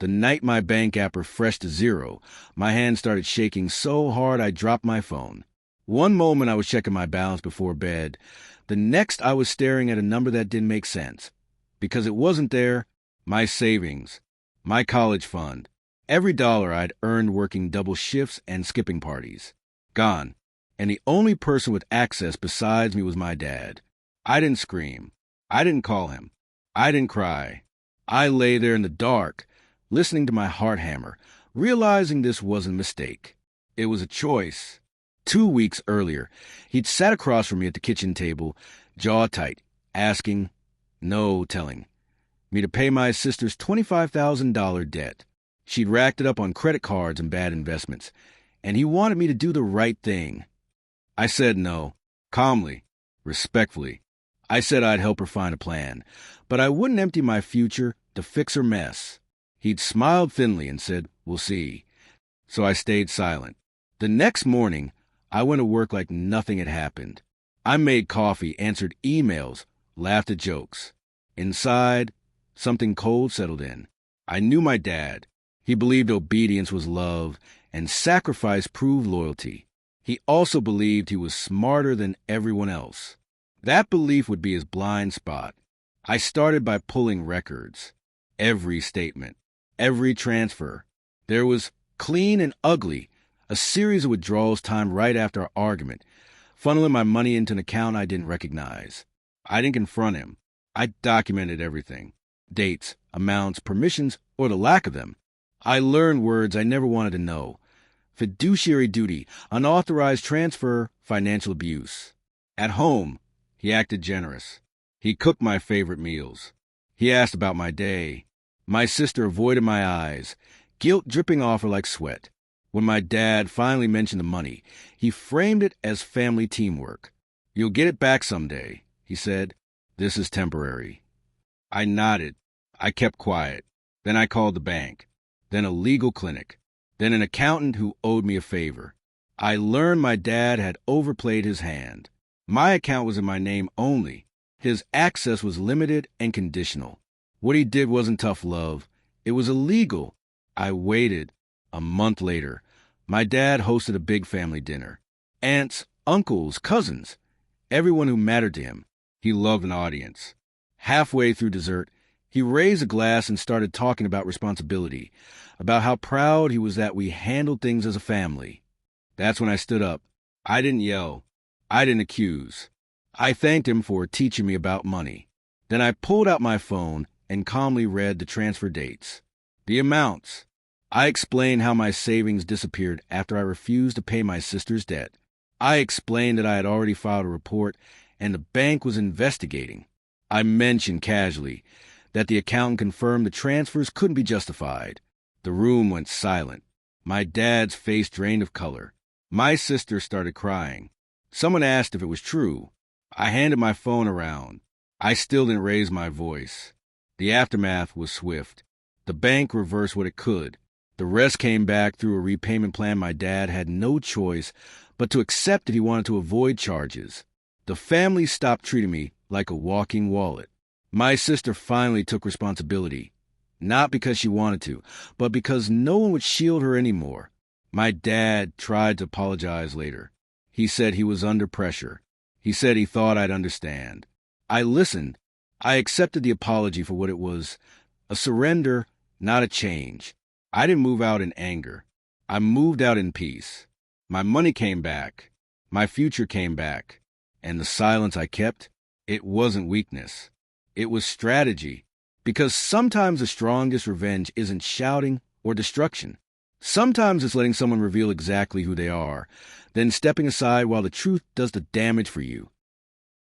The night my bank app refreshed to zero, my hand started shaking so hard I dropped my phone. One moment I was checking my balance before bed. The next I was staring at a number that didn't make sense. Because it wasn't there, my savings, my college fund, every dollar I'd earned working double shifts and skipping parties. Gone. And the only person with access besides me was my dad. I didn't scream. I didn't call him. I didn't cry. I lay there in the dark, listening to my heart hammer, realizing this wasn't a mistake. It was a choice. 2 weeks earlier, he'd sat across from me at the kitchen table, jaw tight, asking, no telling, me to pay my sister's $25,000 debt. She'd racked it up on credit cards and bad investments, and he wanted me to do the right thing. I said no, calmly, respectfully. I said I'd help her find a plan, but I wouldn't empty my future to fix her mess. He'd smiled thinly and said, we'll see. So I stayed silent. The next morning, I went to work like nothing had happened. I made coffee, answered emails, laughed at jokes. Inside, something cold settled in. I knew my dad. He believed obedience was love and sacrifice proved loyalty. He also believed he was smarter than everyone else. That belief would be his blind spot. I started by pulling records. Every statement, every transfer. There was clean and ugly, a series of withdrawals timed right after our argument, funneling my money into an account I didn't recognize. I didn't confront him. I documented everything. Dates, amounts, permissions, or the lack of them. I learned words I never wanted to know. Fiduciary duty, unauthorized transfer, financial abuse. At home, he acted generous. He cooked my favorite meals. He asked about my day. My sister avoided my eyes, guilt dripping off her like sweat. When my dad finally mentioned the money, he framed it as family teamwork. You'll get it back someday, he said. This is temporary. I nodded. I kept quiet. Then I called the bank. Then a legal clinic. Then an accountant who owed me a favor. I learned my dad had overplayed his hand. My account was in my name only. His access was limited and conditional. What he did wasn't tough love. It was illegal. I waited. A month later, my dad hosted a big family dinner. Aunts, uncles, cousins, everyone who mattered to him. He loved an audience. Halfway through dessert, he raised a glass and started talking about responsibility, about how proud he was that we handled things as a family. That's when I stood up. I didn't yell. I didn't accuse. I thanked him for teaching me about money. Then I pulled out my phone and calmly read the transfer dates, the amounts. I explained how my savings disappeared after I refused to pay my sister's debt. I explained that I had already filed a report and the bank was investigating. I mentioned casually that the accountant confirmed the transfers couldn't be justified. The room went silent. My dad's face drained of color. My sister started crying. Someone asked if it was true. I handed my phone around. I still didn't raise my voice. The aftermath was swift. The bank reversed what it could. The rest came back through a repayment plan my dad had no choice but to accept that he wanted to avoid charges. The family stopped treating me like a walking wallet. My sister finally took responsibility, not because she wanted to, but because no one would shield her anymore. My dad tried to apologize later. He said he was under pressure. He said he thought I'd understand. I listened. I accepted the apology for what it was, a surrender, not a change. I didn't move out in anger. I moved out in peace. My money came back. My future came back. And the silence I kept, it wasn't weakness. It was strategy. Because sometimes the strongest revenge isn't shouting or destruction. Sometimes it's letting someone reveal exactly who they are, then stepping aside while the truth does the damage for you.